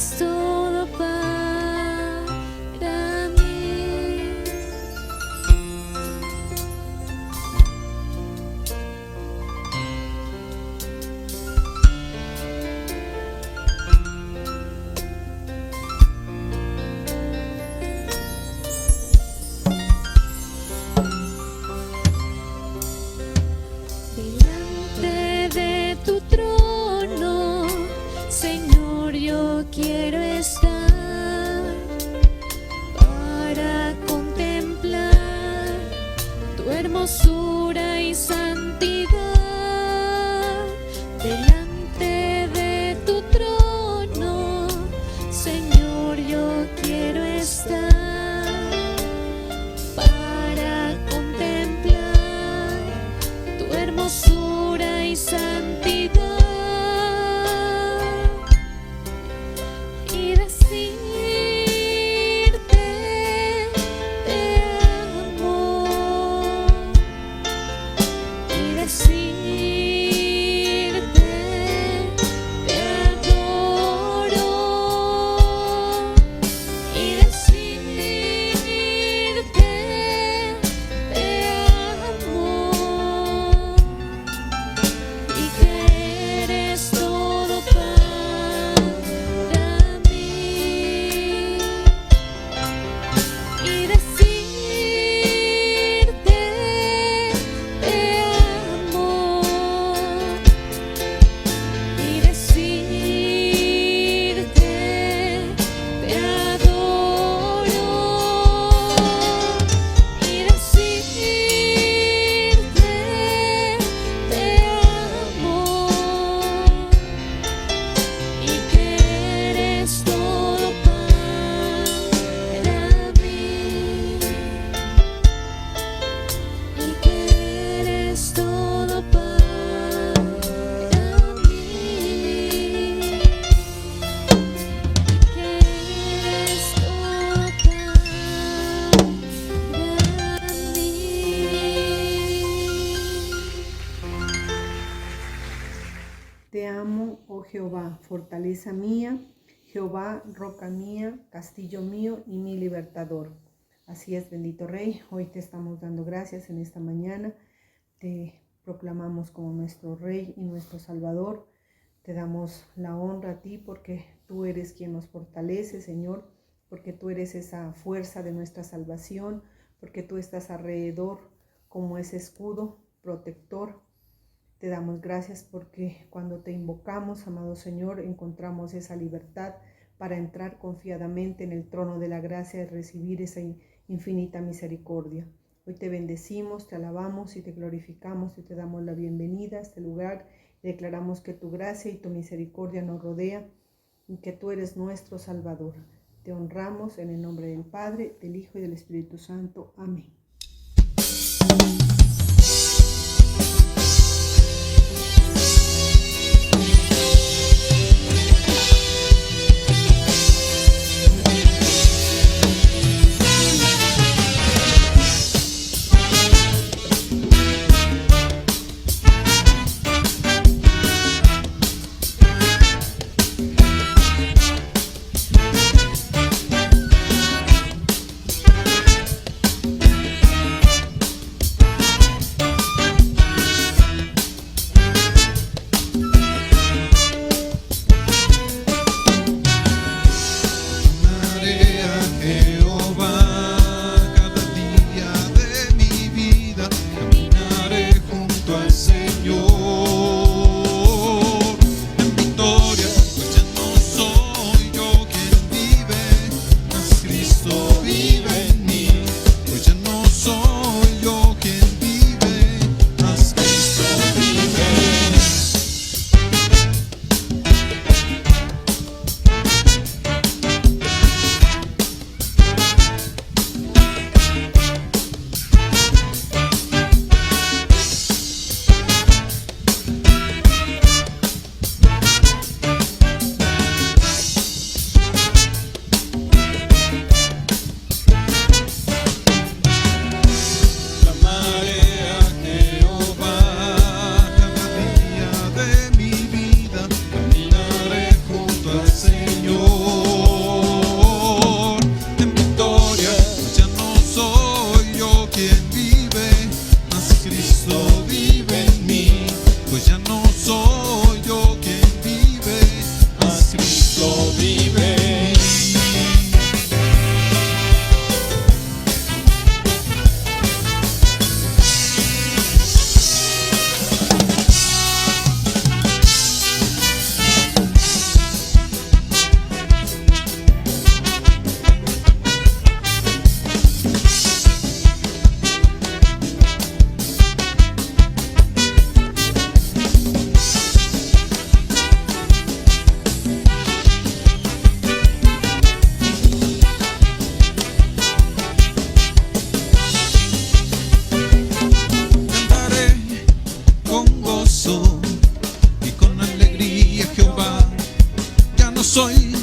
eres todo para mí. Delante de tu trono, Señor, yo quiero estar para contemplar tu hermosura y santidad. Delante de tu trono, Señor, yo quiero estar para contemplar tu hermosura y santidad. Y decirte te amo, y decirte te adoro, y decirte te amo, y que eres todo para mí, y decirte te amo, y decirte te adoro, y decirte te amo, y que eres todo para mí, y que eres todo para mí, y que eres todo para mí. Te amo, oh Jehová, fortaleza mía, Jehová, roca mía, castillo mío y mi libertador. Así es, bendito Rey, hoy te estamos dando gracias en esta mañana, te proclamamos como nuestro Rey y nuestro Salvador, te damos la honra a ti porque tú eres quien nos fortalece, Señor, porque tú eres esa fuerza de nuestra salvación, porque tú estás alrededor como ese escudo protector. Te damos gracias porque cuando te invocamos, amado Señor, encontramos esa libertad para entrar confiadamente en el trono de la gracia y recibir esa infinita misericordia. Hoy te bendecimos, te alabamos y te glorificamos y te damos la bienvenida a este lugar. Declaramos que tu gracia y tu misericordia nos rodea y que tú eres nuestro Salvador. Te honramos en el nombre del Padre, del Hijo y del Espíritu Santo. Amén. no soy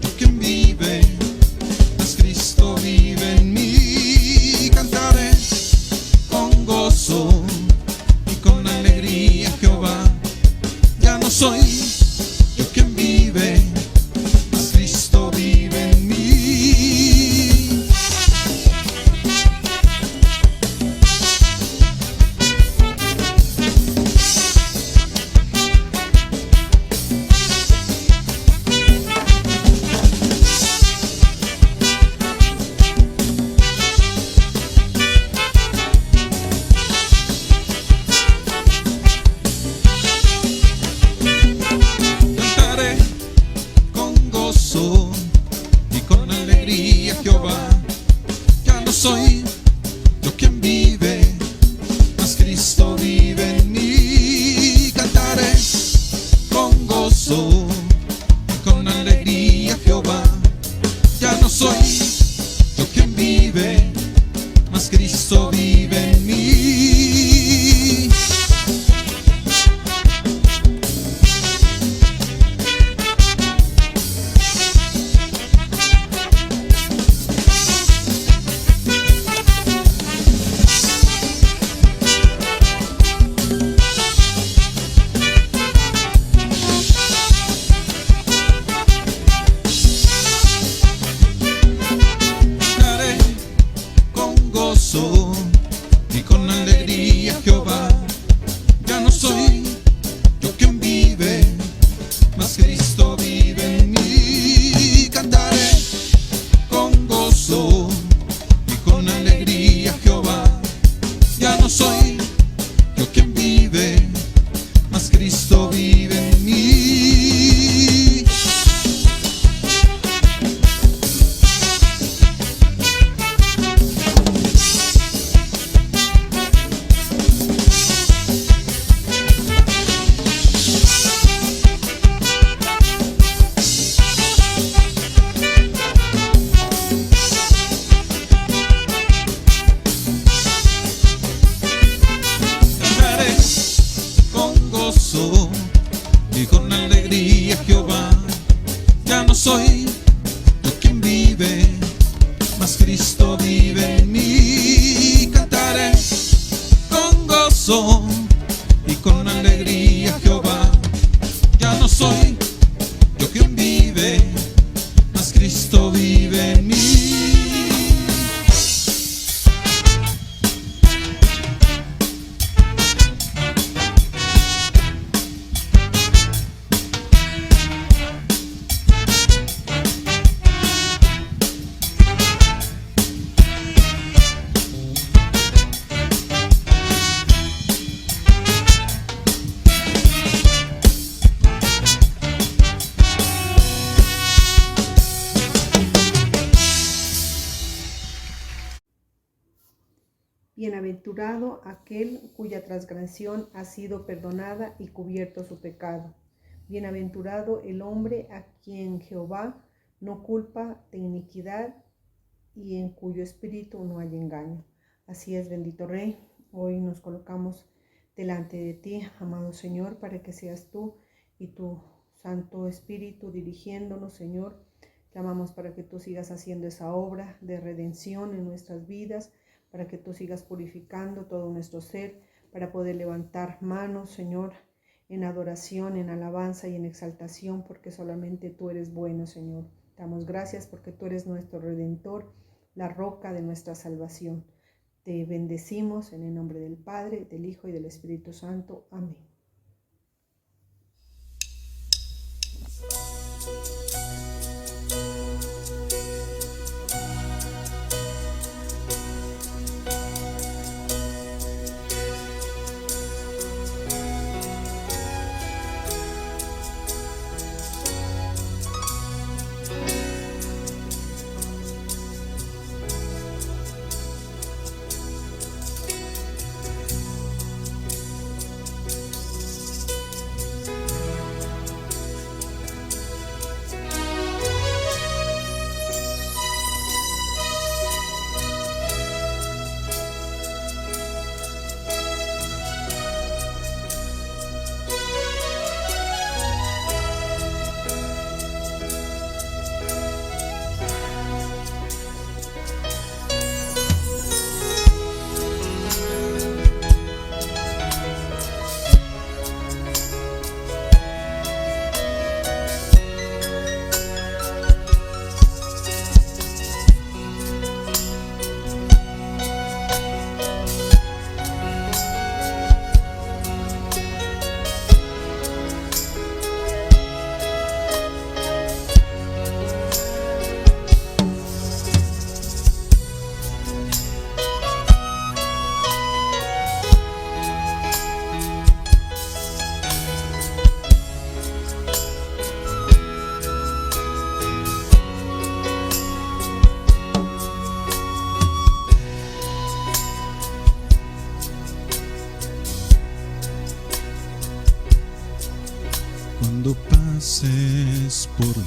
yo quien vive, mas Cristo vive en mí. Cantaré con gozo y con alegría a Jehová. Ya no soy yo quien vive, mas Cristo vive en mí. Cantaré con gozo y con alegría a Jehová. Ya no soy yo quien vive, mas Cristo vive en mí. Cantaré con gozo y con alegría a Jehová. Ya no soy yo quien vive, mas Cristo vive en mí. Cantaré con gozo y con alegría a Jehová. Ya no soy yo quien vive, mas Cristo vive en mí. Cantaré con gozo y con alegría a Jehová. Ya no soy yo quien vive, mas Cristo vive en mí. Cantaré con gozo y con alegría a Jehová. Ya no soy yo quien vive, mas Cristo vive en mí. Cantaré con gozo y con alegría a Jehová. Ya no soy yo quien vive, mas Cristo vive en mí. Bienaventurado aquel cuya transgresión ha sido perdonada y cubierto su pecado. Bienaventurado el hombre a quien Jehová no culpa de iniquidad y en cuyo espíritu no hay engaño. Así es, bendito Rey. Hoy nos colocamos delante de ti, amado Señor, para que seas tú y tu Santo Espíritu dirigiéndonos, Señor. Clamamos para que tú sigas haciendo esa obra de redención en nuestras vidas, para que tú sigas purificando todo nuestro ser, para poder levantar manos, Señor, en adoración, en alabanza y en exaltación, porque solamente tú eres bueno, Señor. Damos gracias porque tú eres nuestro Redentor, la roca de nuestra salvación. Te bendecimos en el nombre del Padre, del Hijo y del Espíritu Santo. Amén.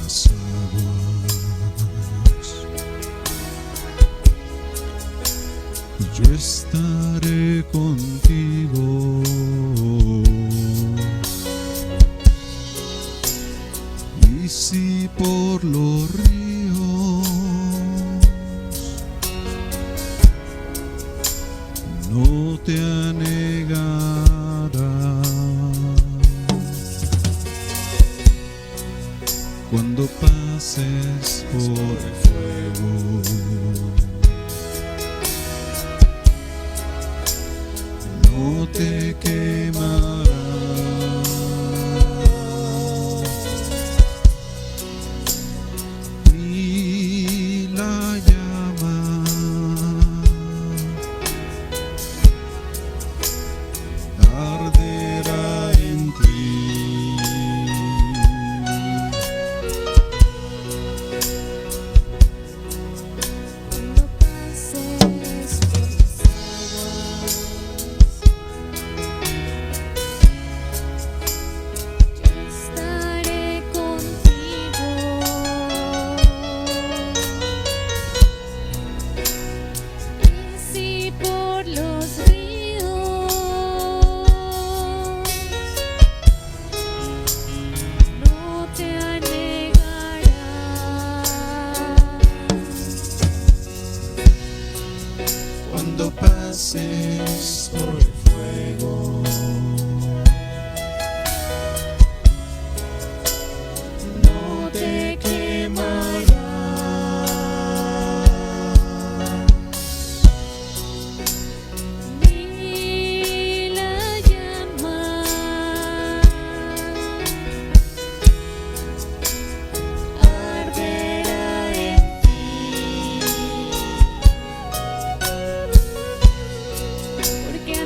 las aguas. Yo estaré contigo. Y si por los ríos no te anegarán, cuando pases por el fuego, no te quemarás. Ni la llama arderá en ti. Cuando pases por las aguas, yo estaré contigo. Y si por los ríos no te anegarás, Cuando pases por el fuego, no te quemarás. ni la llama arderá en ti, porque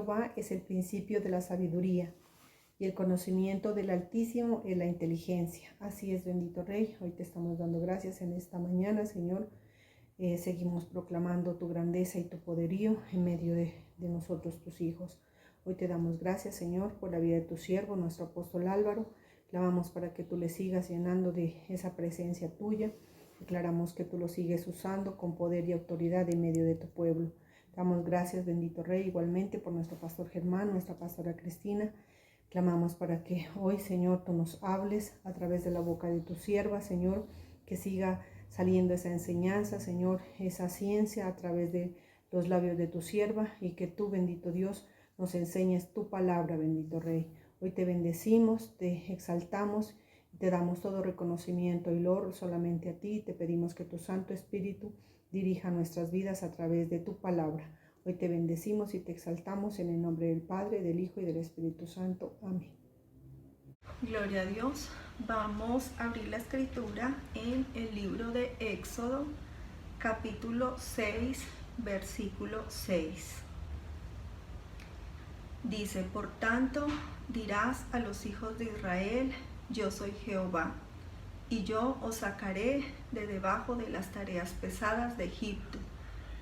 Jehová es el principio de la sabiduría, y el conocimiento del Altísimo es la inteligencia. Así es, bendito Rey. Hoy te estamos dando gracias en esta mañana, Señor. Seguimos proclamando tu grandeza y tu poderío en medio de nosotros, tus hijos. Hoy te damos gracias, Señor, por la vida de tu siervo, nuestro apóstol Álvaro. Clamamos para que tú le sigas llenando de esa presencia tuya. Declaramos que tú lo sigues usando con poder y autoridad en medio de tu pueblo. Damos gracias, bendito Rey, igualmente por nuestro pastor Germán, nuestra pastora Cristina. Clamamos para que hoy, Señor, tú nos hables a través de la boca de tu sierva, Señor, que siga saliendo esa enseñanza, Señor, esa ciencia a través de los labios de tu sierva, y que tú, bendito Dios, nos enseñes tu palabra, bendito Rey. Hoy te bendecimos, te exaltamos, te damos todo reconocimiento y gloria solamente a ti. Te pedimos que tu Santo Espíritu dirija nuestras vidas a través de tu palabra. Hoy te bendecimos y te exaltamos en el nombre del Padre, del Hijo y del Espíritu Santo. Amén. Gloria a Dios. Vamos a abrir la escritura en el libro de Éxodo, capítulo 6, versículo 6. Dice: por tanto, dirás a los hijos de Israel: yo soy Jehová, y yo os sacaré de debajo de las tareas pesadas de Egipto,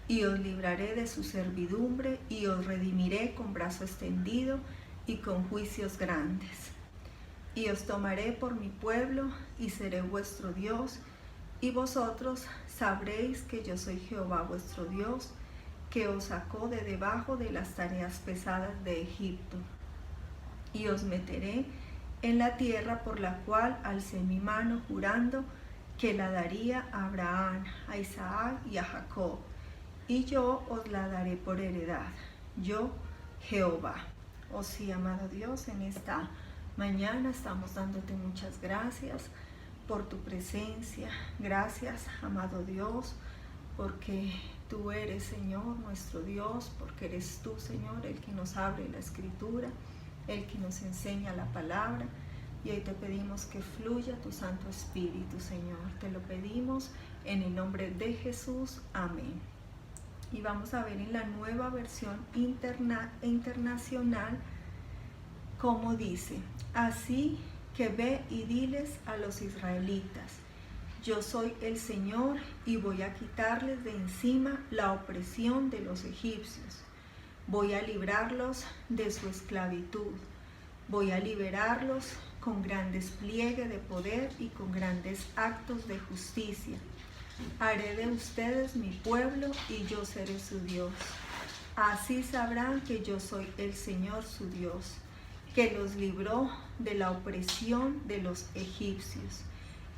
y os libraré de su servidumbre, y os redimiré con brazo extendido y con juicios grandes. Y os tomaré por mi pueblo, y seré vuestro Dios, y vosotros sabréis que yo soy Jehová vuestro Dios, que os sacó de debajo de las tareas pesadas de Egipto. Y os meteré en la tierra por la cual alcé mi mano jurando que la daría a Abraham, a Isaac y a Jacob, y yo os la daré por heredad, yo Jehová. Oh sí, amado Dios, en esta mañana estamos dándote muchas gracias por tu presencia. Gracias, amado Dios, porque tú eres, Señor, nuestro Dios, porque eres tú, Señor, el que nos abre la escritura, el que nos enseña la palabra. Y hoy te pedimos que fluya tu Santo Espíritu, Señor. Te lo pedimos en el nombre de Jesús. Amén. Y vamos a ver en la nueva versión internacional cómo dice: así que ve y diles a los israelitas: yo soy el Señor, y voy a quitarles de encima la opresión de los egipcios. Voy a librarlos de su esclavitud. Voy a liberarlos con gran despliegue de poder y con grandes actos de justicia. Haré de ustedes mi pueblo, y yo seré su Dios. Así sabrán que yo soy el Señor su Dios, que los libró de la opresión de los egipcios,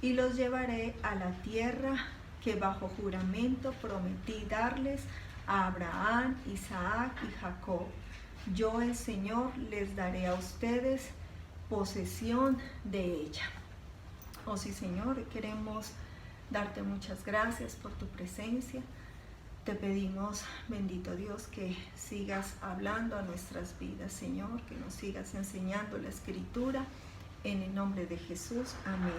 y los llevaré a la tierra que bajo juramento prometí darles a Abraham, Isaac y Jacob. Yo, el Señor, les daré a ustedes posesión de ella. Oh sí, Señor, queremos darte muchas gracias por tu presencia. Te pedimos, bendito Dios, que sigas hablando a nuestras vidas, Señor, que nos sigas enseñando la escritura, en el nombre de Jesús. Amén.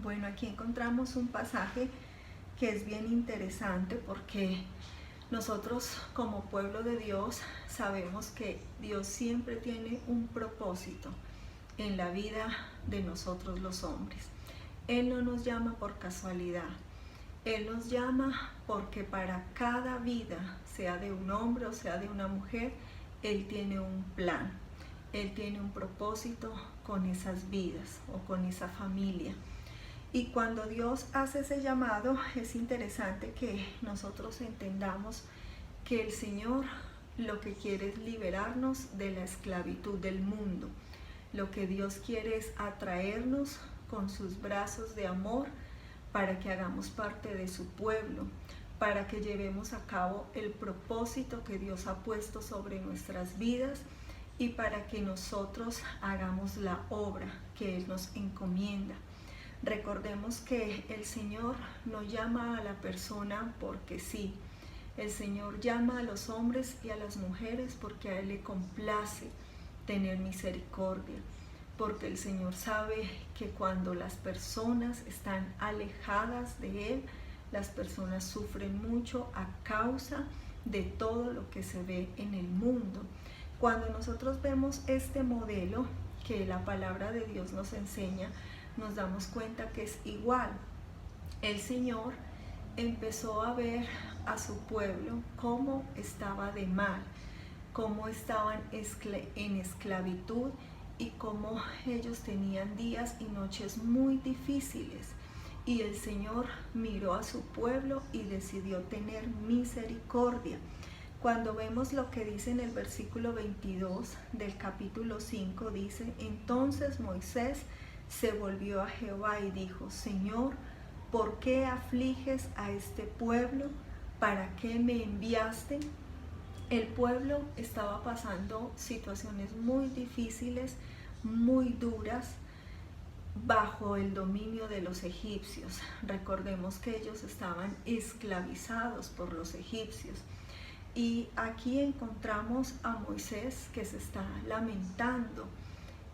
Bueno, aquí encontramos un pasaje que es bien interesante, porque nosotros como pueblo de Dios sabemos que Dios siempre tiene un propósito en la vida de nosotros los hombres. Él no nos llama por casualidad. Él nos llama porque para cada vida, sea de un hombre o sea de una mujer, Él tiene un plan. Él tiene un propósito con esas vidas o con esa familia. Y cuando Dios hace ese llamado, es interesante que nosotros entendamos que el Señor lo que quiere es liberarnos de la esclavitud del mundo. Lo que Dios quiere es atraernos con sus brazos de amor para que hagamos parte de su pueblo, para que llevemos a cabo el propósito que Dios ha puesto sobre nuestras vidas, y para que nosotros hagamos la obra que Él nos encomienda. Recordemos que el Señor no llama a la persona porque sí. El Señor llama a los hombres y a las mujeres porque a Él le complace tener misericordia, porque el Señor sabe que cuando las personas están alejadas de Él, las personas sufren mucho a causa de todo lo que se ve en el mundo. Cuando nosotros vemos este modelo que la palabra de Dios nos enseña, nos damos cuenta que es igual. El Señor empezó a ver a su pueblo cómo estaba de mal, cómo estaban en esclavitud y cómo ellos tenían días y noches muy difíciles. Y el Señor miró a su pueblo y decidió tener misericordia. Cuando vemos lo que dice en el versículo 22 del capítulo 5, dice: entonces Moisés se volvió a Jehová y dijo: Señor, ¿por qué afliges a este pueblo? ¿Para qué me enviaste? El pueblo estaba pasando situaciones muy difíciles, muy duras, bajo el dominio de los egipcios. Recordemos que ellos estaban esclavizados por los egipcios. Y aquí encontramos a Moisés que se está lamentando.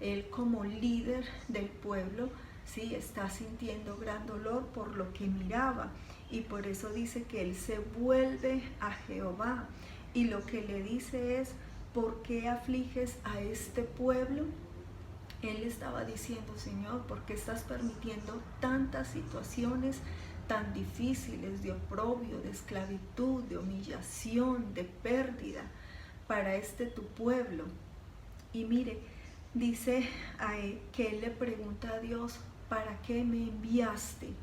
Él, como líder del pueblo, sí, está sintiendo gran dolor por lo que miraba, y por eso dice que él se vuelve a Jehová, y lo que le dice es: ¿por qué afliges a este pueblo? Él estaba diciendo: Señor, ¿por qué estás permitiendo tantas situaciones tan difíciles de oprobio, de esclavitud, de humillación, de pérdida para tu pueblo? Y mire, dice que él le pregunta a Dios: ¿para qué me enviaste?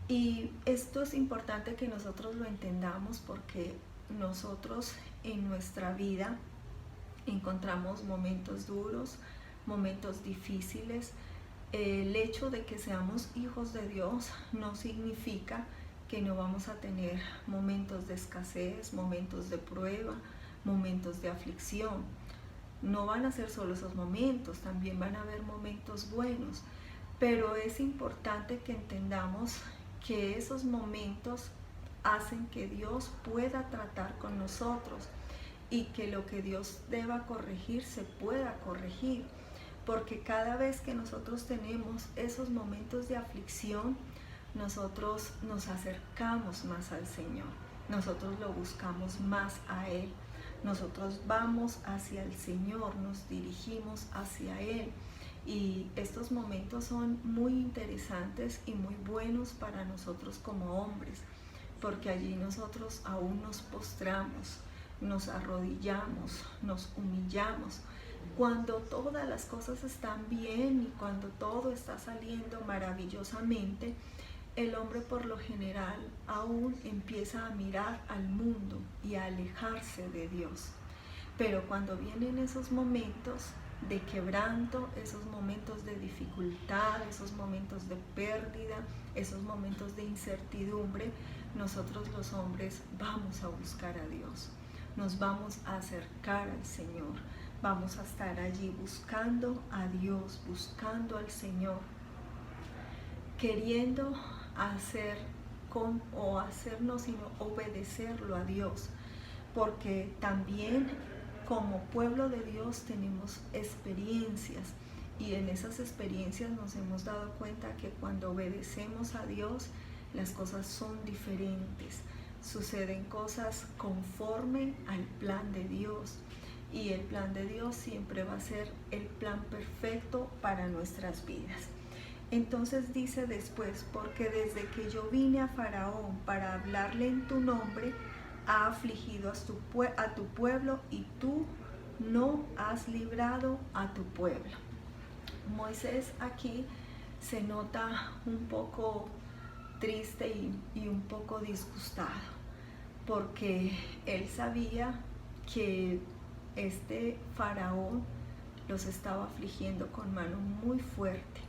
Y esto es importante que nosotros lo entendamos, porque nosotros en nuestra vida encontramos momentos duros, momentos difíciles. El hecho de que seamos hijos de Dios no significa que no vamos a tener momentos de escasez, momentos de prueba, momentos de aflicción. No van a ser solo esos momentos, también van a haber momentos buenos, pero es importante que entendamos que esos momentos hacen que Dios pueda tratar con nosotros y que lo que Dios deba corregir se pueda corregir, porque cada vez que nosotros tenemos esos momentos de aflicción, nosotros nos acercamos más al Señor, nosotros lo buscamos más a Él, nosotros vamos hacia el Señor, nos dirigimos hacia Él. Y estos momentos son muy interesantes y muy buenos para nosotros como hombres, porque allí nosotros aún nos postramos, nos arrodillamos, nos humillamos. Cuando todas las cosas están bien y cuando todo está saliendo maravillosamente, el hombre por lo general aún empieza a mirar al mundo y a alejarse de Dios. Pero cuando vienen esos momentos de quebranto, esos momentos de dificultad, esos momentos de pérdida, esos momentos de incertidumbre, nosotros los hombres vamos a buscar a Dios, nos vamos a acercar al Señor, vamos a estar allí buscando a Dios, buscando al Señor, queriendo sino obedecerlo a Dios, porque también como pueblo de Dios tenemos experiencias, y en esas experiencias nos hemos dado cuenta que cuando obedecemos a Dios, las cosas son diferentes, suceden cosas conforme al plan de Dios, y el plan de Dios siempre va a ser el plan perfecto para nuestras vidas. Entonces dice después: porque desde que yo vine a Faraón para hablarle en tu nombre, ha afligido a tu pueblo, y tú no has librado a tu pueblo. Moisés aquí se nota un poco triste y un poco disgustado, porque él sabía que este faraón los estaba afligiendo con mano muy fuerte,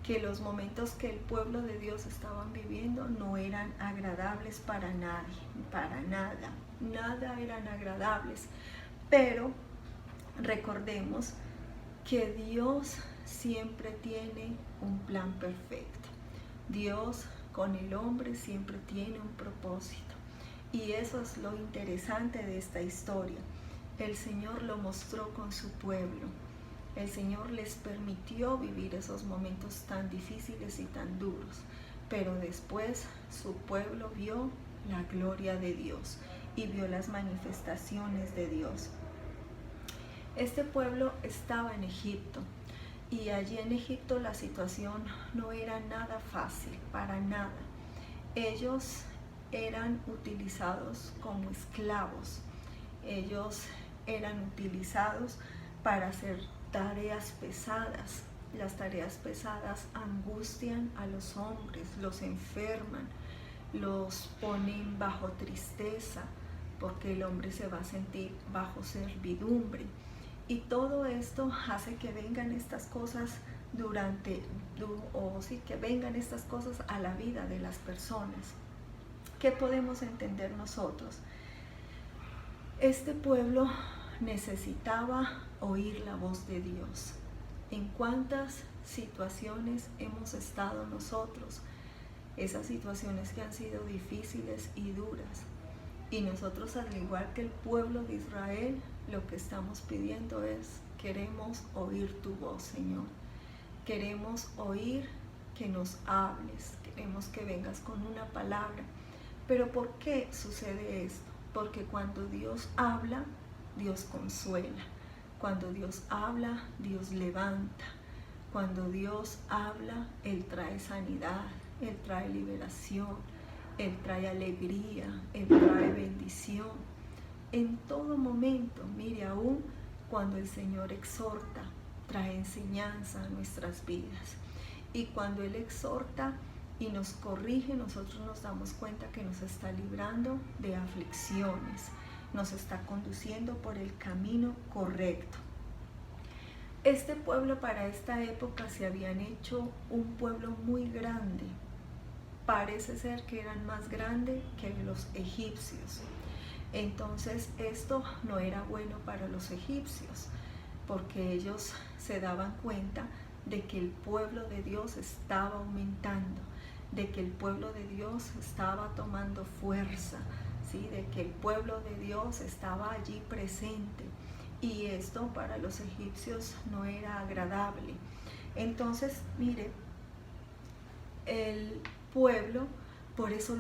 que los momentos que el pueblo de Dios estaban viviendo no eran agradables para nadie, para nada eran agradables. Pero recordemos que Dios siempre tiene un plan perfecto. Dios con el hombre siempre tiene un propósito, y eso es lo interesante de esta historia. El Señor lo mostró con su pueblo. El Señor les permitió vivir esos momentos tan difíciles y tan duros, pero después su pueblo vio la gloria de Dios, y vio las manifestaciones de Dios. Este pueblo estaba en Egipto y allí en Egipto la situación no era nada fácil, para nada. Ellos eran utilizados como esclavos, ellos eran utilizados para hacer tareas pesadas. Las tareas pesadas angustian a los hombres, los enferman, los ponen bajo tristeza, porque el hombre se va a sentir bajo servidumbre. Y todo esto hace que vengan estas cosas que vengan estas cosas a la vida de las personas. ¿Qué podemos entender nosotros? Este pueblo necesitaba oír la voz de Dios. ¿En cuántas situaciones hemos estado nosotros? Esas situaciones que han sido difíciles y duras. Y nosotros, al igual que el pueblo de Israel, lo que estamos pidiendo es: queremos oír tu voz, Señor. Queremos oír que nos hables, queremos que vengas con una palabra. Pero ¿por qué sucede esto? Porque cuando Dios habla, Dios consuela. Cuando Dios habla, Dios levanta. Cuando Dios habla, Él trae sanidad, Él trae liberación, Él trae alegría, Él trae bendición. En todo momento, mire, aún cuando el Señor exhorta, trae enseñanza a nuestras vidas. Y cuando Él exhorta y nos corrige, nosotros nos damos cuenta que nos está librando de aflicciones, nos está conduciendo por el camino correcto. Este pueblo para esta época se habían hecho un pueblo muy grande. Parece ser que eran más grandes que los egipcios. Entonces esto no era bueno para los egipcios, porque ellos se daban cuenta de que el pueblo de Dios estaba aumentando, de que el pueblo de Dios estaba tomando fuerza, ¿sí? De que el pueblo de Dios estaba allí presente. Y esto para los egipcios no era agradable. Entonces, mire, el pueblo, por eso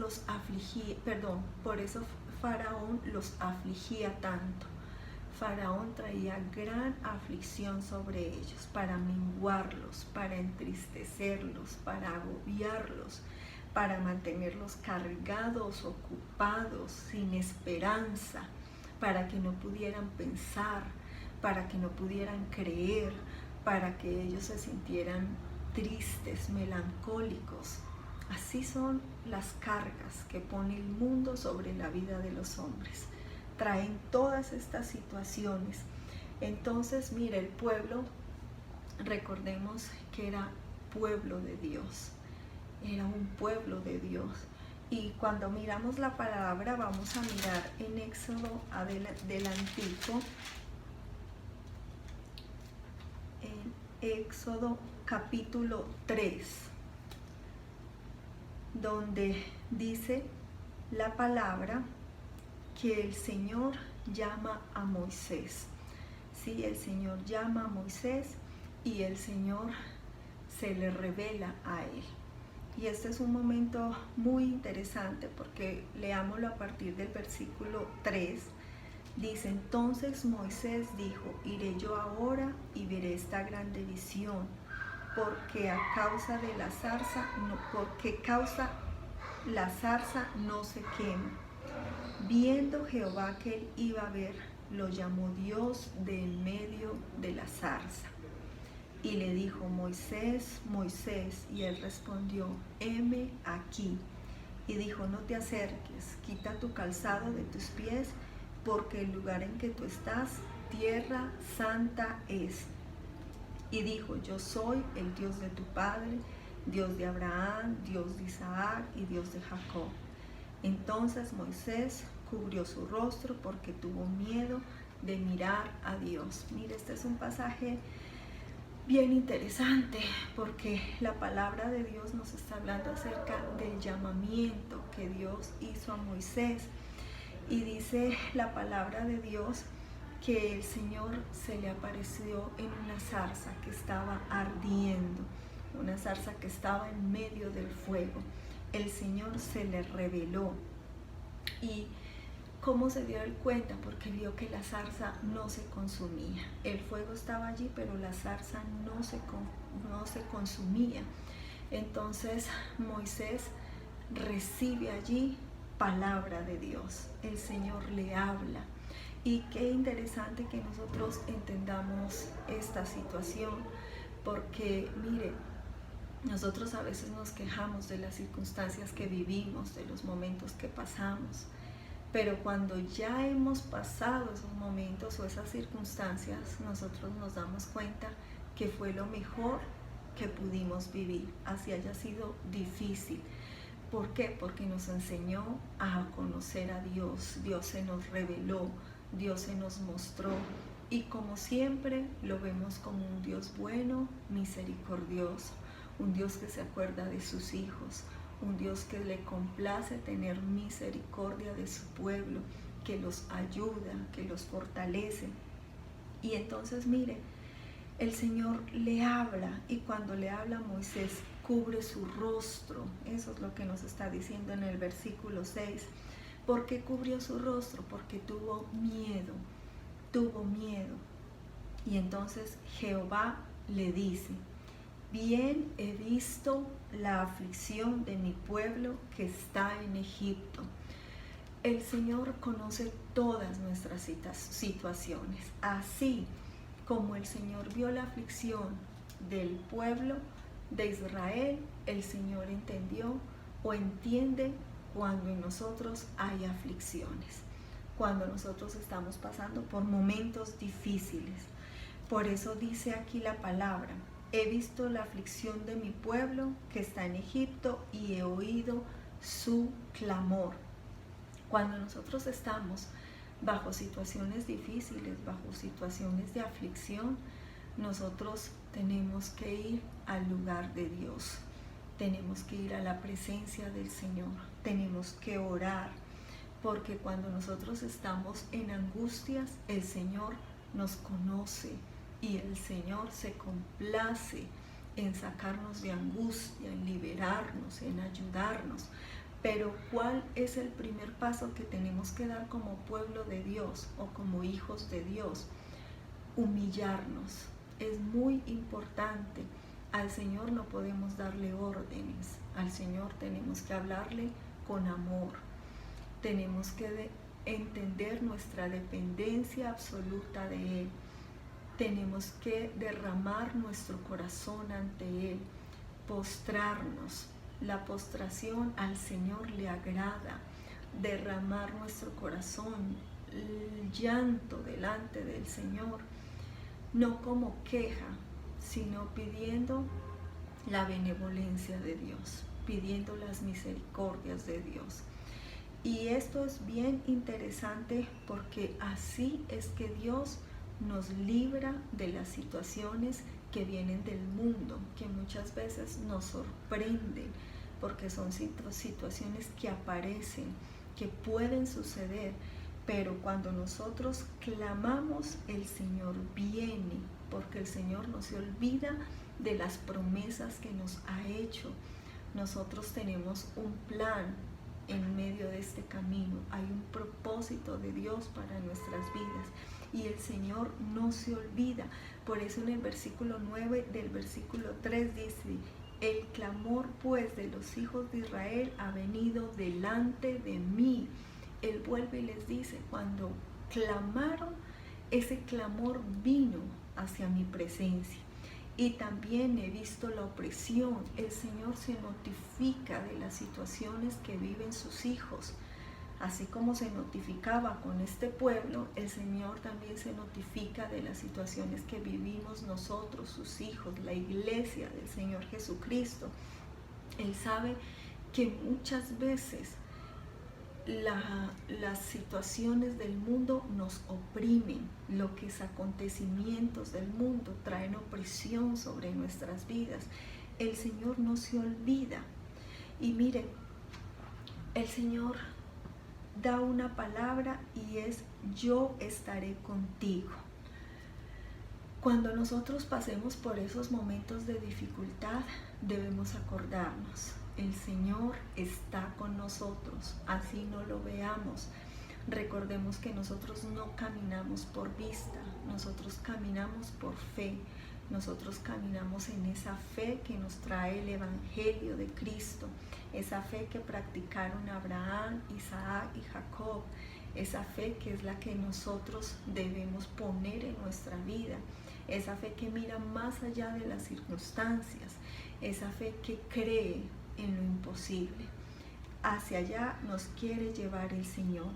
por eso Faraón los afligía tanto. Faraón traía gran aflicción sobre ellos para menguarlos, para entristecerlos, para agobiarlos, para mantenerlos cargados, ocupados, sin esperanza, para que no pudieran pensar, para que no pudieran creer, para que ellos se sintieran tristes, melancólicos. Así son las cargas que pone el mundo sobre la vida de los hombres. Traen todas estas situaciones. Entonces, mire, el pueblo, recordemos que era pueblo de Dios. Era un pueblo de Dios. Y cuando miramos la palabra, vamos a mirar en Éxodo del Antiguo, en Éxodo capítulo 3, donde dice la palabra que el Señor llama a Moisés. Sí, el Señor llama a Moisés y el Señor se le revela a él. Y este es un momento muy interesante porque leámoslo a partir del versículo 3. Dice: entonces Moisés dijo: iré yo ahora y veré esta grande visión, porque causa la zarza no se quema. Viendo Jehová que él iba a ver, lo llamó Dios de en medio de la zarza. Y le dijo: Moisés, Moisés. Y él respondió: heme aquí. Y dijo: no te acerques, quita tu calzado de tus pies, porque el lugar en que tú estás, tierra santa es. Y dijo: yo soy el Dios de tu padre, Dios de Abraham, Dios de Isaac y Dios de Jacob. Entonces Moisés cubrió su rostro porque tuvo miedo de mirar a Dios. Mire, este es un pasaje bien interesante porque la palabra de Dios nos está hablando acerca del llamamiento que Dios hizo a Moisés. Y dice la palabra de Dios que el Señor se le apareció en una zarza que estaba ardiendo, una zarza que estaba en medio del fuego. El Señor se le reveló y ¿Cómo se dio él cuenta? Porque vio que la zarza no se consumía. El fuego estaba allí, pero la zarza no se consumía. Entonces Moisés recibe allí palabra de Dios. El Señor le habla. Y qué interesante que nosotros entendamos esta situación, porque mire, nosotros a veces nos quejamos de las circunstancias que vivimos, de los momentos que pasamos, pero cuando ya hemos pasado esos momentos o esas circunstancias, nosotros nos damos cuenta que fue lo mejor que pudimos vivir, así haya sido difícil. ¿Por qué? Porque nos enseñó a conocer a Dios. Dios se nos reveló, Dios se nos mostró, y como siempre lo vemos como un Dios bueno, misericordioso, un Dios que se acuerda de sus hijos, un Dios que le complace tener misericordia de su pueblo, que los ayuda, que los fortalece. Y entonces mire, el Señor le habla, y cuando le habla a Moisés, cubre su rostro. Eso es lo que nos está diciendo en el versículo 6. ¿Por qué cubrió su rostro? Porque tuvo miedo. Y entonces Jehová le dice: bien he visto la aflicción de mi pueblo que está en Egipto. El Señor conoce todas nuestras situaciones. Así como el Señor vio la aflicción del pueblo de Israel, el Señor entendió o entiende cuando en nosotros hay aflicciones, cuando nosotros estamos pasando por momentos difíciles. Por eso dice aquí la palabra: he visto la aflicción de mi pueblo que está en Egipto y he oído su clamor. Cuando nosotros estamos bajo situaciones difíciles, bajo situaciones de aflicción, nosotros tenemos que ir al lugar de Dios, tenemos que ir a la presencia del Señor, tenemos que orar, porque cuando nosotros estamos en angustias, el Señor nos conoce y el Señor se complace en sacarnos de angustia, en liberarnos, en ayudarnos. Pero ¿cuál es el primer paso que tenemos que dar como pueblo de Dios o como hijos de Dios? Humillarnos. Es muy importante. Al Señor no podemos darle órdenes. Al Señor tenemos que hablarle con amor. Tenemos que entender nuestra dependencia absoluta de Él. Tenemos que derramar nuestro corazón ante Él, postrarnos. La postración al Señor le agrada, derramar nuestro corazón, el llanto delante del Señor, no como queja, sino pidiendo la benevolencia de Dios, pidiendo las misericordias de Dios. Y esto es bien interesante porque así es que Dios nos libra de las situaciones que vienen del mundo, que muchas veces nos sorprenden, porque son situaciones que aparecen, que pueden suceder, pero cuando nosotros clamamos, el Señor viene, porque el Señor no se olvida de las promesas que nos ha hecho. Nosotros tenemos un plan en medio de este camino, hay un propósito de Dios para nuestras vidas. Y el Señor no se olvida. Por eso en el versículo 9 del versículo 3 dice: el clamor pues de los hijos de Israel ha venido delante de mí. Él vuelve y les dice, cuando clamaron, ese clamor vino hacia mi presencia. Y también he visto la opresión. El Señor se notifica de las situaciones que viven sus hijos. Así como se notificaba con este pueblo, el Señor también se notifica de las situaciones que vivimos nosotros, sus hijos, la iglesia del Señor Jesucristo. Él sabe que muchas veces las situaciones del mundo nos oprimen, lo que es acontecimientos del mundo traen opresión sobre nuestras vidas. El Señor no se olvida. Y mire, el Señor da una palabra y es: yo estaré contigo. Cuando nosotros pasemos por esos momentos de dificultad, debemos acordarnos, el Señor está con nosotros, así no lo veamos, Recordemos que nosotros no caminamos por vista, nosotros caminamos por fe. Nosotros caminamos en esa fe que nos trae el Evangelio de Cristo, esa fe que practicaron Abraham, Isaac y Jacob, esa fe que es la que nosotros debemos poner en nuestra vida, esa fe que mira más allá de las circunstancias, esa fe que cree en lo imposible. Hacia allá nos quiere llevar el Señor.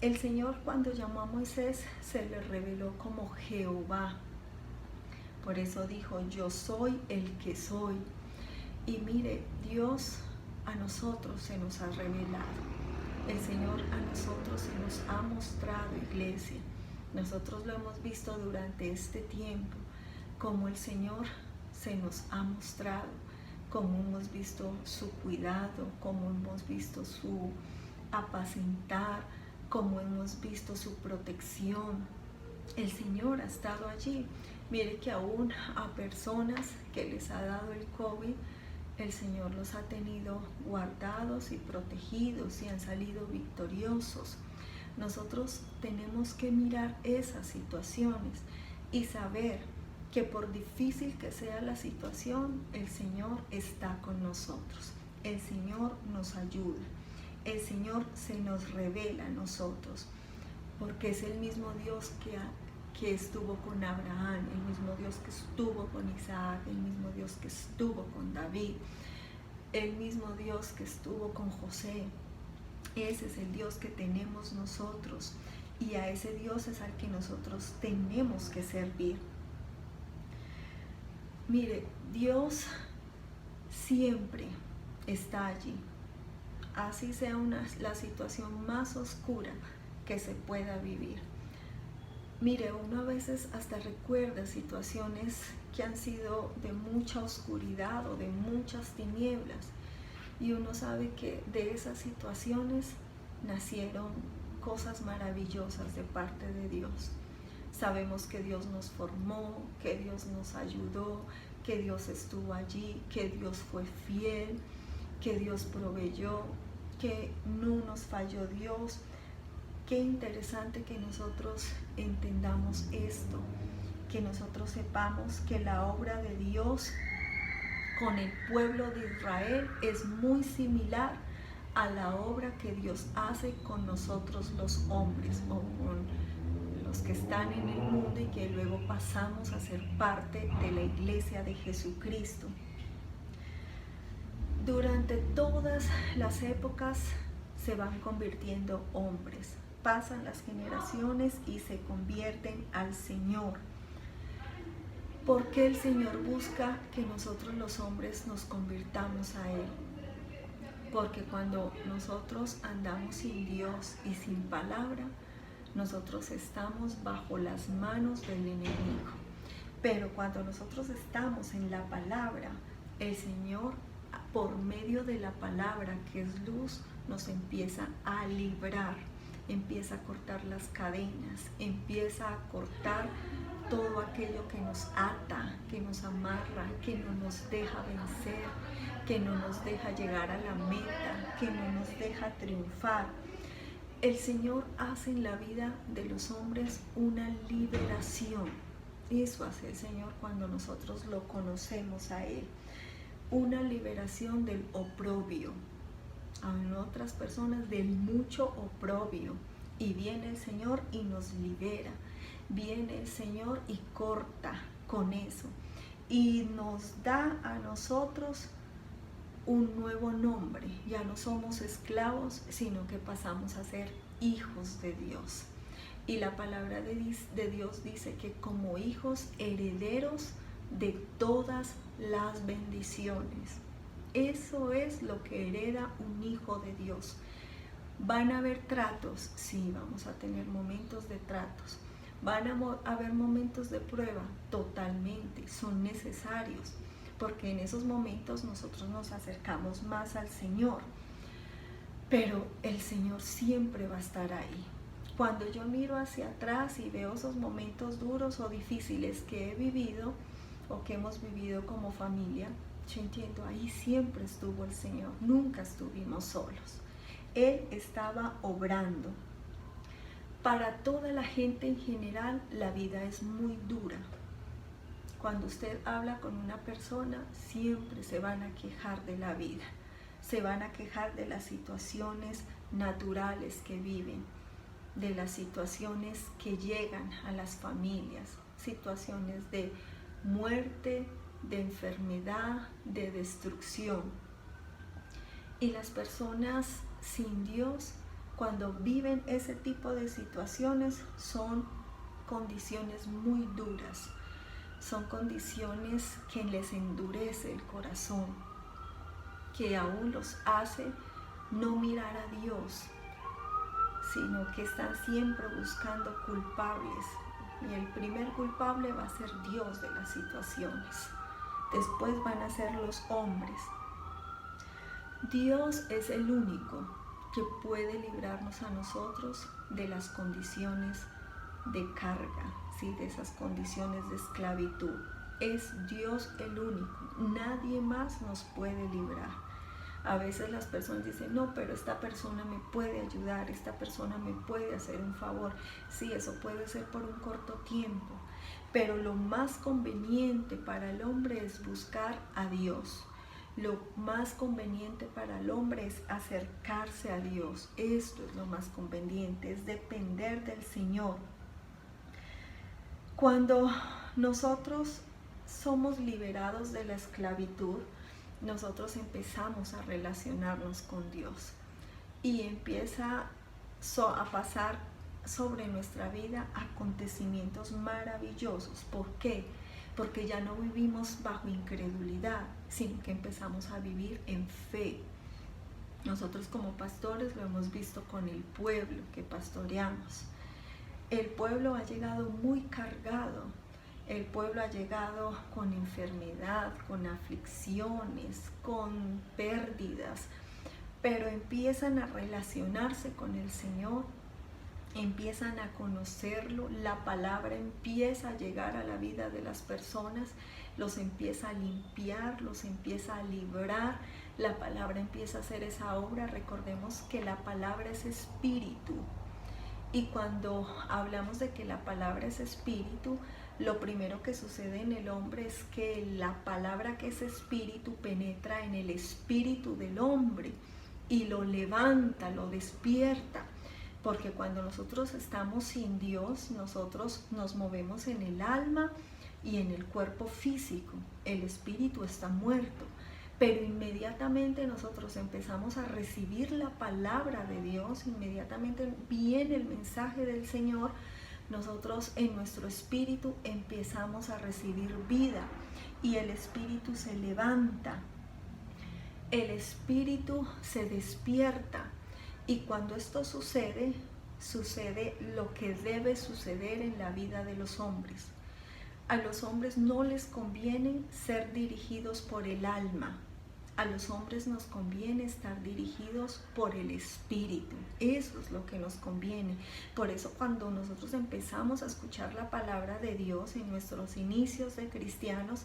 El Señor, cuando llamó a Moisés, se le reveló como Jehová. Por eso dijo, yo soy el que soy. Y mire, Dios a nosotros se nos ha revelado. El Señor a nosotros se nos ha mostrado, iglesia. Nosotros lo hemos visto durante este tiempo, como el Señor se nos ha mostrado, como hemos visto su cuidado, como hemos visto su apacentar, como hemos visto su protección. El Señor ha estado allí. Mire que aún a personas que les ha dado el COVID, el Señor los ha tenido guardados y protegidos y han salido victoriosos. Nosotros tenemos que mirar esas situaciones y saber que por difícil que sea la situación, el Señor está con nosotros. El Señor nos ayuda. El Señor se nos revela a nosotros, porque es el mismo Dios que estuvo con Abraham, el mismo Dios que estuvo con Isaac, el mismo Dios que estuvo con David, el mismo Dios que estuvo con José. Ese es el Dios que tenemos nosotros y a ese Dios es al que nosotros tenemos que servir. Mire, Dios siempre está allí, así sea la situación más oscura que se pueda vivir. Mire, uno a veces hasta recuerda situaciones que han sido de mucha oscuridad o de muchas tinieblas y uno sabe que de esas situaciones nacieron cosas maravillosas de parte de Dios. Sabemos que Dios nos formó, que Dios nos ayudó, que Dios estuvo allí, que Dios fue fiel, que Dios proveyó, que no nos falló Dios. Qué interesante que nosotros entendamos esto, que nosotros sepamos que la obra de Dios con el pueblo de Israel es muy similar a la obra que Dios hace con nosotros los hombres o con los que están en el mundo y que luego pasamos a ser parte de la iglesia de Jesucristo. Durante todas las épocas se van convirtiendo hombres. Pasan las generaciones y se convierten al Señor. ¿Por qué el Señor busca que nosotros los hombres nos convirtamos a Él? Porque cuando nosotros andamos sin Dios y sin palabra, nosotros estamos bajo las manos del enemigo. Pero cuando nosotros estamos en la palabra, el Señor, por medio de la palabra que es luz, nos empieza a librar. Empieza a cortar las cadenas, empieza a cortar todo aquello que nos ata, que nos amarra, que no nos deja vencer, que no nos deja llegar a la meta, que no nos deja triunfar. El Señor hace en la vida de los hombres una liberación. Eso hace el Señor cuando nosotros lo conocemos a Él. Una liberación del oprobio. A otras personas del mucho oprobio, y viene el Señor y nos libera, viene el Señor y corta con eso y nos da a nosotros un nuevo nombre. Ya no somos esclavos, sino que pasamos a ser hijos de Dios. Y la palabra de Dios dice que como hijos herederos de todas las bendiciones. Eso es lo que hereda un hijo de Dios. ¿Van a haber tratos? Sí, vamos a tener momentos de tratos. ¿Van a haber momentos de prueba? Totalmente, son necesarios, porque en esos momentos nosotros nos acercamos más al Señor. Pero el Señor siempre va a estar ahí. Cuando yo miro hacia atrás y veo esos momentos duros o difíciles que he vivido o que hemos vivido como familia, yo entiendo, ahí siempre estuvo el Señor, nunca estuvimos solos. Él estaba obrando Para toda la gente en general, la vida es muy dura. Cuando usted habla con una persona, siempre se van a quejar de la vida, se van a quejar de las situaciones naturales que viven, de las situaciones que llegan a las familias, situaciones de muerte, de enfermedad, de destrucción. Y las personas sin Dios, cuando viven ese tipo de situaciones, son condiciones muy duras, son condiciones que les endurece el corazón, que aún los hace no mirar a Dios, sino que están siempre buscando culpables. Y el primer culpable va a ser Dios de las situaciones. Después van a ser los hombres. Dios es el único que puede librarnos a nosotros de las condiciones de carga, ¿sí? De esas condiciones de esclavitud. Es Dios el único, nadie más nos puede librar. A veces las personas dicen, no, pero esta persona me puede ayudar, esta persona me puede hacer un favor. Sí, eso puede ser por un corto tiempo, pero lo más conveniente para el hombre es buscar a Dios. Lo más conveniente para el hombre es acercarse a Dios. Esto es lo más conveniente, es depender del Señor. Cuando nosotros somos liberados de la esclavitud, nosotros empezamos a relacionarnos con Dios y empieza a pasar sobre nuestra vida acontecimientos maravillosos. ¿Por qué? Porque ya no vivimos bajo incredulidad, sino que empezamos a vivir en fe. Nosotros como pastores lo hemos visto con el pueblo que pastoreamos. El pueblo ha llegado muy cargado. El pueblo ha llegado con enfermedad, con aflicciones, con pérdidas, pero empiezan a relacionarse con el Señor, empiezan a conocerlo, la palabra empieza a llegar a la vida de las personas, los empieza a limpiar, los empieza a librar, la palabra empieza a hacer esa obra. Recordemos que la palabra es espíritu, y cuando hablamos de que la palabra es espíritu, lo primero que sucede en el hombre es que la palabra que es espíritu penetra en el espíritu del hombre y lo levanta, lo despierta. Porque cuando nosotros estamos sin Dios, nosotros nos movemos en el alma y en el cuerpo físico. El espíritu está muerto. Pero inmediatamente nosotros empezamos a recibir la palabra de Dios, inmediatamente viene el mensaje del Señor, nosotros en nuestro espíritu empezamos a recibir vida y el espíritu se levanta, el espíritu se despierta, y cuando esto sucede, sucede lo que debe suceder en la vida de los hombres. A los hombres no les conviene ser dirigidos por el alma. A los hombres nos conviene estar dirigidos por el espíritu. Eso es lo que nos conviene. Por eso cuando nosotros empezamos a escuchar la palabra de Dios en nuestros inicios de cristianos,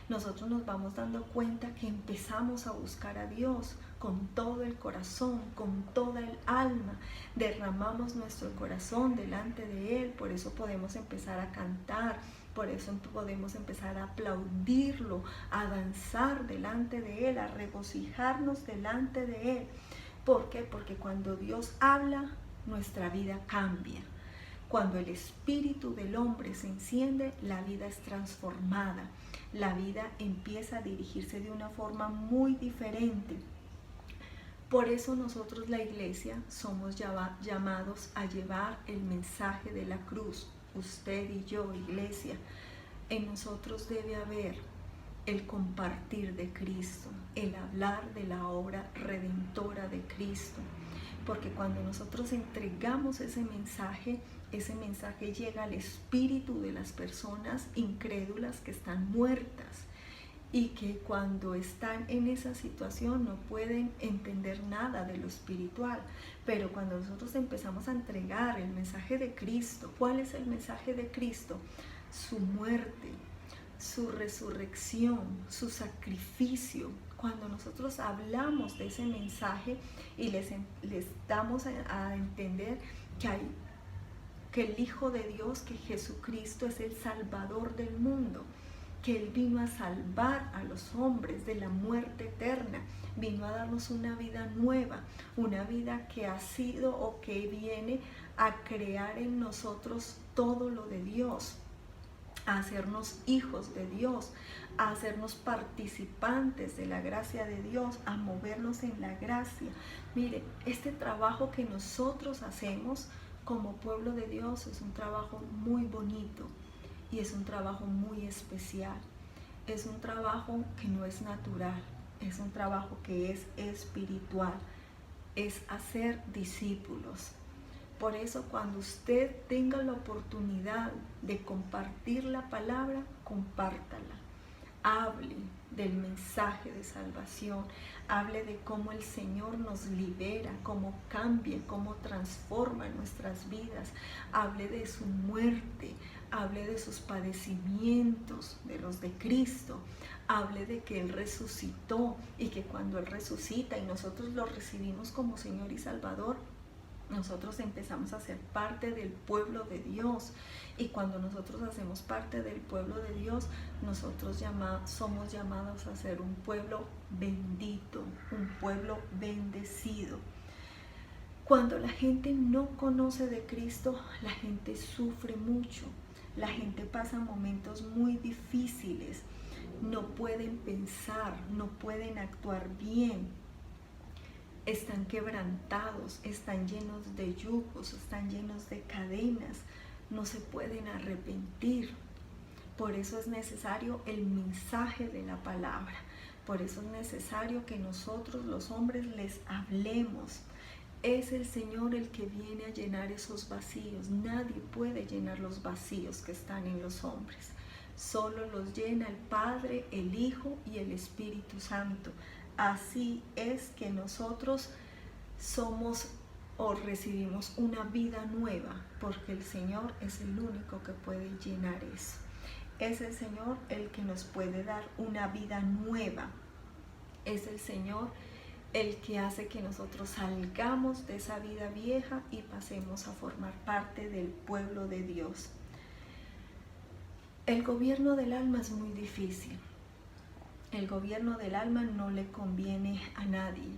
nosotros nos vamos dando cuenta que empezamos a buscar a Dios con todo el corazón, con toda el alma. Derramamos nuestro corazón delante de Él. Por eso podemos empezar a cantar. Por eso podemos empezar a aplaudirlo, a danzar delante de Él, a regocijarnos delante de Él. ¿Por qué? Porque cuando Dios habla, nuestra vida cambia. Cuando el espíritu del hombre se enciende, la vida es transformada. La vida empieza a dirigirse de una forma muy diferente. Por eso nosotros, la iglesia, somos llamados a llevar el mensaje de la cruz. Usted y yo, iglesia, en nosotros debe haber el compartir de Cristo, el hablar de la obra redentora de Cristo, porque cuando nosotros entregamos ese mensaje llega al espíritu de las personas incrédulas que están muertas y que cuando están en esa situación no pueden entender nada de lo espiritual. Pero cuando nosotros empezamos a entregar el mensaje de Cristo, ¿cuál es el mensaje de Cristo? Su muerte, su resurrección, su sacrificio. Cuando nosotros hablamos de ese mensaje y les damos a entender que hay que el Hijo de Dios, que Jesucristo es el Salvador del mundo, que Él vino a salvar a los hombres de la muerte eterna, vino a darnos una vida nueva, una vida que ha sido o que viene a crear en nosotros todo lo de Dios, a hacernos hijos de Dios, a hacernos participantes de la gracia de Dios, a movernos en la gracia. Mire, este trabajo que nosotros hacemos como pueblo de Dios es un trabajo muy bonito y es un trabajo muy especial. Es un trabajo que no es natural, es un trabajo que es espiritual, es hacer discípulos. Por eso, cuando usted tenga la oportunidad de compartir la palabra, compártala. Hable del mensaje de salvación, hable de cómo el Señor nos libera, cómo cambia, cómo transforma nuestras vidas. Hable de su muerte, hable de sus padecimientos, de los de Cristo. Hable de que Él resucitó y que cuando Él resucita y nosotros lo recibimos como Señor y Salvador, nosotros empezamos a ser parte del pueblo de Dios. Y cuando nosotros hacemos parte del pueblo de Dios, nosotros somos llamados a ser un pueblo bendito, un pueblo bendecido. Cuando la gente no conoce de Cristo, la gente sufre mucho. La gente pasa momentos muy difíciles. No pueden pensar, no pueden actuar bien. Están quebrantados, están llenos de yugos, están llenos de cadenas, no se pueden arrepentir. Por eso es necesario el mensaje de la palabra. Por eso es necesario que nosotros los hombres les hablemos. Es el Señor el que viene a llenar esos vacíos. Nadie puede llenar los vacíos que están en los hombres. Solo los llena el Padre, el Hijo y el Espíritu Santo. Así es que nosotros somos o recibimos una vida nueva, porque el Señor es el único que puede llenar eso. Es el Señor el que nos puede dar una vida nueva. Es el Señor el que hace que nosotros salgamos de esa vida vieja y pasemos a formar parte del pueblo de Dios. El gobierno del alma es muy difícil. El gobierno del alma no le conviene a nadie.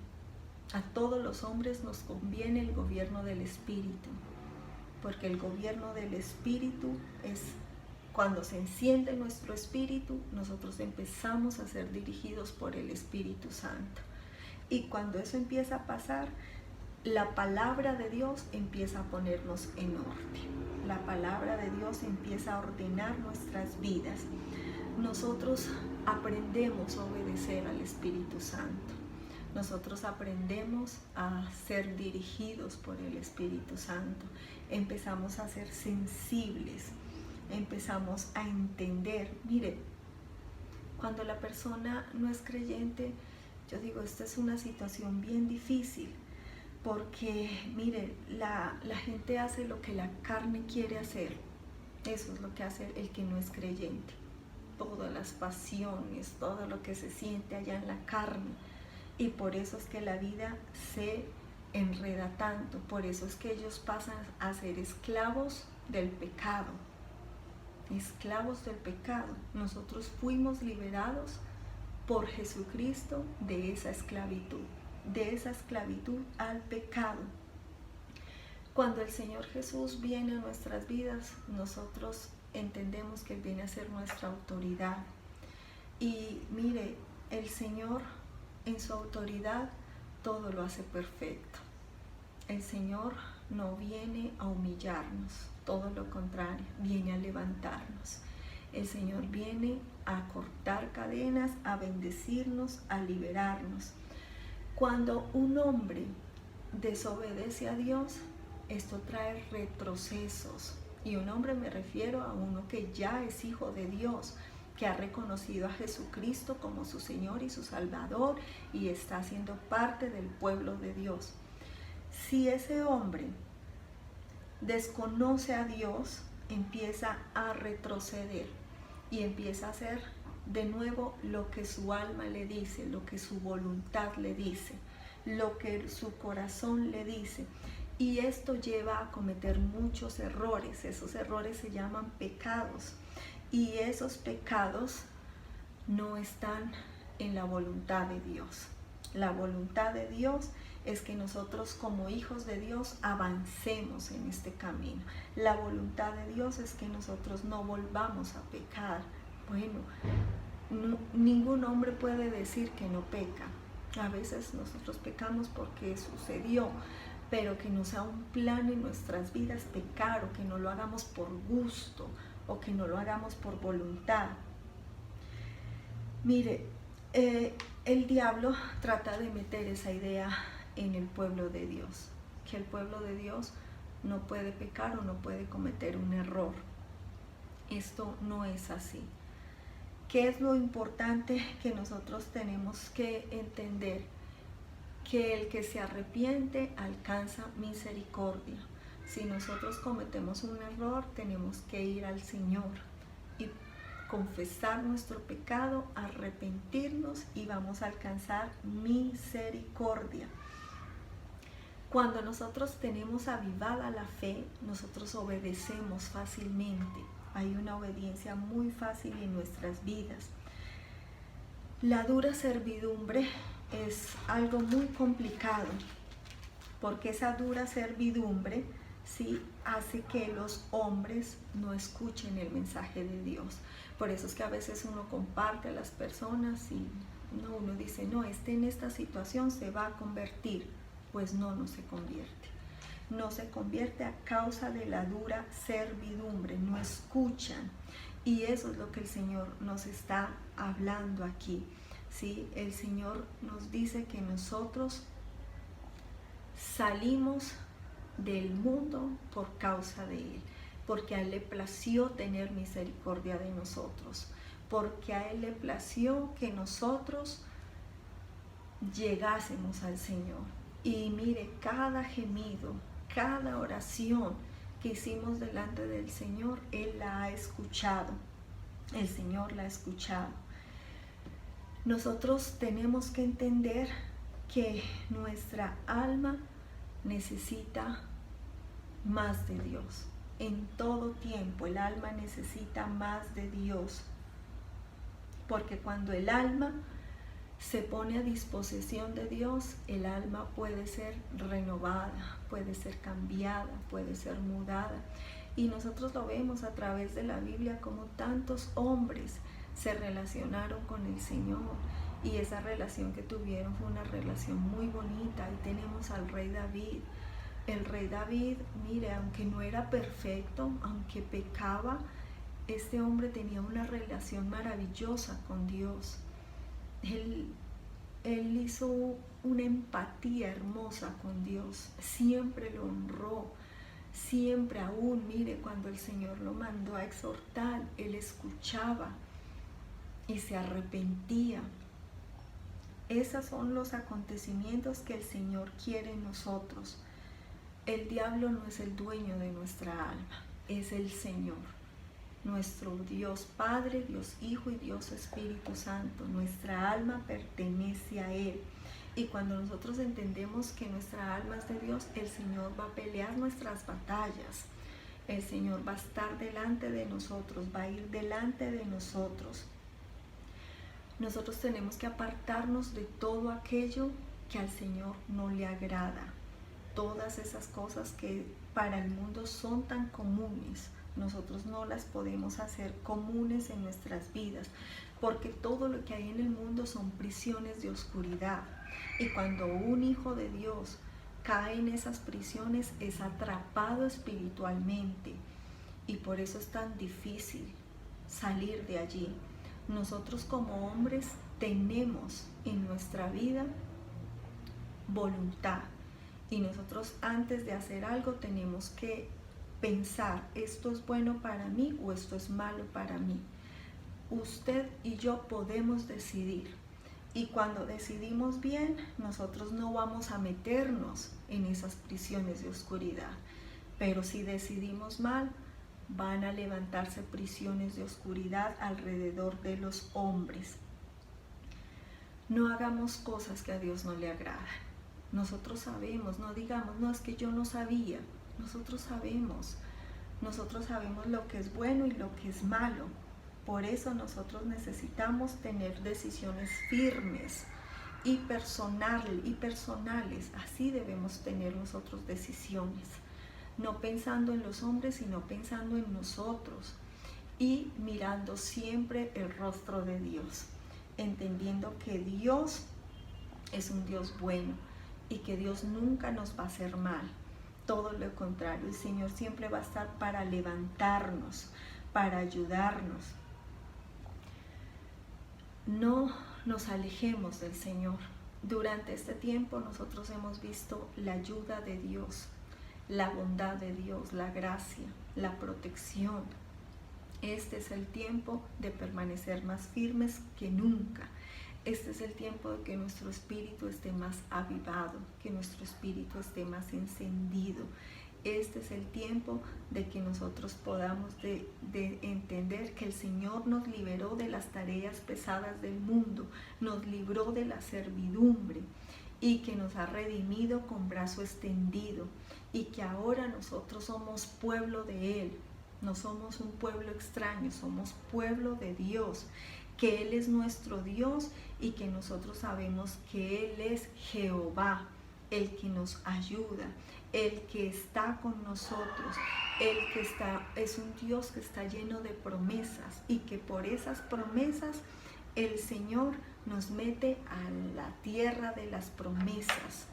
A todos los hombres nos conviene el gobierno del espíritu, porque el gobierno del espíritu es cuando se enciende nuestro espíritu, nosotros empezamos a ser dirigidos por el Espíritu Santo. Y cuando eso empieza a pasar, la palabra de Dios empieza a ponernos en orden. La palabra de Dios empieza a ordenar nuestras vidas. Nosotros aprendemos a obedecer al Espíritu Santo. Nosotros aprendemos a ser dirigidos por el Espíritu Santo. Empezamos a ser sensibles. Empezamos a entender. Mire, cuando la persona no es creyente, yo digo, esta es una situación bien difícil. Porque, mire, la gente hace lo que la carne quiere hacer. Eso es lo que hace el que no es creyente. Todas las pasiones, todo lo que se siente allá en la carne. Y por eso es que la vida se enreda tanto. Por eso es que ellos pasan a ser esclavos del pecado. Esclavos del pecado. Nosotros fuimos liberados por Jesucristo de esa esclavitud al pecado. Cuando el Señor Jesús viene a nuestras vidas, nosotros entendemos que Él viene a ser nuestra autoridad. Y mire, el Señor en su autoridad todo lo hace perfecto. El Señor no viene a humillarnos, todo lo contrario, viene a levantarnos. El Señor viene a cortar cadenas, a bendecirnos, a liberarnos. Cuando un hombre desobedece a Dios, esto trae retrocesos. Y un hombre me refiero a uno que ya es hijo de Dios, que ha reconocido a Jesucristo como su Señor y su Salvador y está siendo parte del pueblo de Dios. Si ese hombre desconoce a Dios, empieza a retroceder y empieza a hacer de nuevo lo que su alma le dice, lo que su voluntad le dice, lo que su corazón le dice. Y esto lleva a cometer muchos errores. Esos errores se llaman pecados. Y esos pecados no están en la voluntad de Dios. La voluntad de Dios es que nosotros como hijos de Dios avancemos en este camino. La voluntad de Dios es que nosotros no volvamos a pecar. Bueno, ningún hombre puede decir que no peca. A veces nosotros pecamos porque sucedió, pero que no sea un plan en nuestras vidas pecar, o que no lo hagamos por gusto, o que no lo hagamos por voluntad. Mire, el diablo trata de meter esa idea en el pueblo de Dios, que el pueblo de Dios no puede pecar o no puede cometer un error. Esto no es así. ¿Qué es lo importante que nosotros tenemos que entender? Que el que se arrepiente alcanza misericordia. Si nosotros cometemos un error, tenemos que ir al Señor y confesar nuestro pecado, arrepentirnos, y vamos a alcanzar misericordia. Cuando nosotros tenemos avivada la fe, nosotros obedecemos fácilmente. Hay una obediencia muy fácil en nuestras vidas. La dura servidumbre es algo muy complicado, porque esa dura servidumbre sí hace que los hombres no escuchen el mensaje de Dios. Por eso es que a veces uno comparte a las personas y uno dice, no, en esta situación se va a convertir. Pues no se convierte. No se convierte a causa de la dura servidumbre, no escuchan. Y eso es lo que el Señor nos está hablando aquí. ¿Sí? El Señor nos dice que nosotros salimos del mundo por causa de Él, porque a Él le plació tener misericordia de nosotros, porque a Él le plació que nosotros llegásemos al Señor. Y mire, cada gemido, cada oración que hicimos delante del Señor, Él la ha escuchado. El Señor la ha escuchado. Nosotros tenemos que entender que nuestra alma necesita más de Dios. En todo tiempo el alma necesita más de Dios. Porque cuando el alma se pone a disposición de Dios, el alma puede ser renovada, puede ser cambiada, puede ser mudada. Y nosotros lo vemos a través de la Biblia, como tantos hombres se relacionaron con el Señor. Y esa relación que tuvieron fue una relación muy bonita. Y tenemos al rey David. El rey David, mire, aunque no era perfecto, aunque pecaba, este hombre tenía una relación maravillosa con Dios. Él hizo una empatía hermosa con Dios, siempre lo honró, siempre aún, mire, cuando el Señor lo mandó a exhortar, él escuchaba y se arrepentía. Esos son los acontecimientos que el Señor quiere en nosotros. El diablo no es el dueño de nuestra alma, es el Señor. Nuestro Dios Padre, Dios Hijo y Dios Espíritu Santo. Nuestra alma pertenece a Él. Y cuando nosotros entendemos que nuestra alma es de Dios, el Señor va a pelear nuestras batallas. El Señor va a estar delante de nosotros, va a ir delante de nosotros. Nosotros tenemos que apartarnos de todo aquello que al Señor no le agrada. Todas esas cosas que para el mundo son tan comunes, nosotros no las podemos hacer comunes en nuestras vidas, porque todo lo que hay en el mundo son prisiones de oscuridad. Y cuando un hijo de Dios cae en esas prisiones, es atrapado espiritualmente. Y por eso es tan difícil salir de allí. Nosotros como hombres tenemos en nuestra vida voluntad. Y nosotros antes de hacer algo tenemos que pensar, ¿esto es bueno para mí o esto es malo para mí? Usted y yo podemos decidir. Y cuando decidimos bien, nosotros no vamos a meternos en esas prisiones de oscuridad. Pero si decidimos mal, van a levantarse prisiones de oscuridad alrededor de los hombres. No hagamos cosas que a Dios no le agradan. Nosotros sabemos, no digamos, no, es que yo no sabía. Nosotros sabemos lo que es bueno y lo que es malo. Por eso nosotros necesitamos tener decisiones firmes y personales. Así debemos tener nosotros decisiones, no pensando en los hombres, sino pensando en nosotros y mirando siempre el rostro de Dios, entendiendo que Dios es un Dios bueno y que Dios nunca nos va a hacer mal. Todo lo contrario, el Señor siempre va a estar para levantarnos, para ayudarnos. No nos alejemos del Señor. Durante este tiempo nosotros hemos visto la ayuda de Dios, la bondad de Dios, la gracia, la protección. Este es el tiempo de permanecer más firmes que nunca. Este es el tiempo de que nuestro espíritu esté más avivado, que nuestro espíritu esté más encendido. Este es el tiempo de que nosotros podamos de entender que el Señor nos liberó de las tareas pesadas del mundo, nos libró de la servidumbre y que nos ha redimido con brazo extendido y que ahora nosotros somos pueblo de Él. No somos un pueblo extraño, somos pueblo de Dios, que Él es nuestro Dios y que nosotros sabemos que Él es Jehová, el que nos ayuda, el que está con nosotros, es un Dios que está lleno de promesas y que por esas promesas el Señor nos mete a la tierra de las promesas,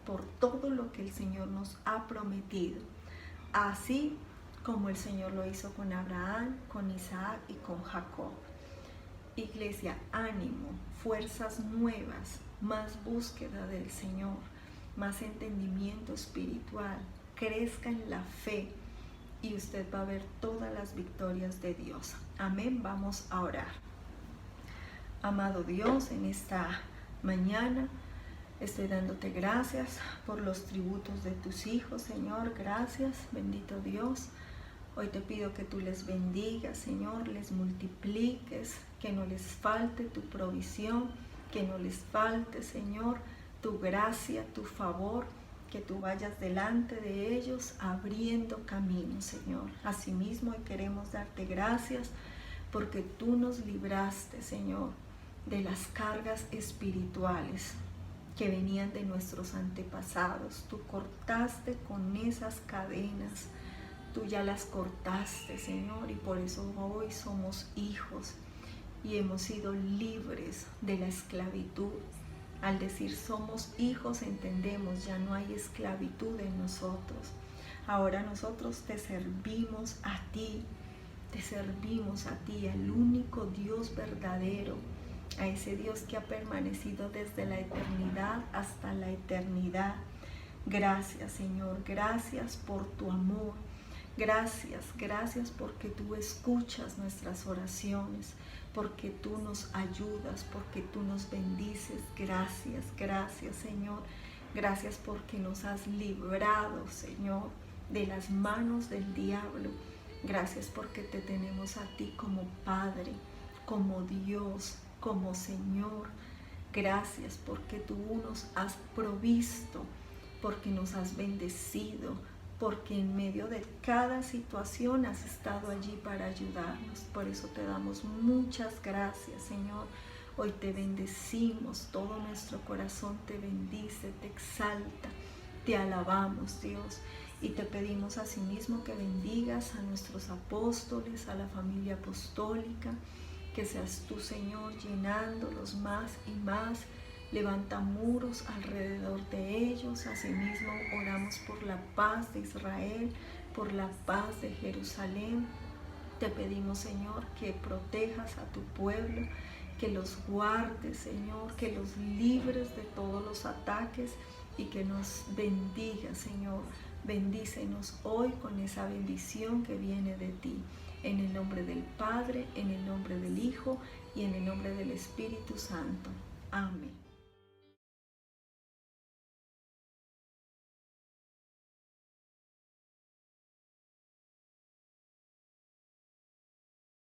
por todo lo que el Señor nos ha prometido. Así como el Señor lo hizo con Abraham, con Isaac y con Jacob. Iglesia, ánimo, fuerzas nuevas, más búsqueda del Señor, más entendimiento espiritual, crezca en la fe y usted va a ver todas las victorias de Dios. Amén, vamos a orar. Amado Dios, en esta mañana estoy dándote gracias por los tributos de tus hijos, Señor. Gracias, bendito Dios. Hoy te pido que tú les bendigas, Señor, les multipliques, que no les falte tu provisión, que no les falte, Señor, tu gracia, tu favor, que tú vayas delante de ellos abriendo caminos, Señor. Asimismo, hoy queremos darte gracias porque tú nos libraste, Señor, de las cargas espirituales que venían de nuestros antepasados. Tú cortaste con esas cadenas. Tú ya las cortaste, Señor, y por eso hoy somos hijos y hemos sido libres de la esclavitud. Al decir somos hijos, entendemos, ya no hay esclavitud en nosotros. Ahora nosotros te servimos a ti, al único Dios verdadero, a ese Dios que ha permanecido desde la eternidad hasta la eternidad. Gracias, Señor, gracias por tu amor. Gracias porque tú escuchas nuestras oraciones, porque tú nos ayudas, porque tú nos bendices. Gracias, Señor. Gracias porque nos has librado, Señor, de las manos del diablo. Gracias porque te tenemos a ti como Padre, como Dios, como Señor. Gracias porque tú nos has provisto, porque nos has bendecido, porque en medio de cada situación has estado allí para ayudarnos. Por eso te damos muchas gracias, Señor. Hoy te bendecimos, todo nuestro corazón te bendice, te exalta, te alabamos, Dios. Y te pedimos asimismo que bendigas a nuestros apóstoles, a la familia apostólica, que seas tú, Señor, llenándolos más y más. Levanta muros alrededor de ellos. Asimismo, oramos por la paz de Israel, por la paz de Jerusalén. Te pedimos, Señor, que protejas a tu pueblo, que los guardes, Señor, que los libres de todos los ataques y que nos bendiga, Señor. Bendícenos hoy con esa bendición que viene de ti. En el nombre del Padre, en el nombre del Hijo y en el nombre del Espíritu Santo. Amén.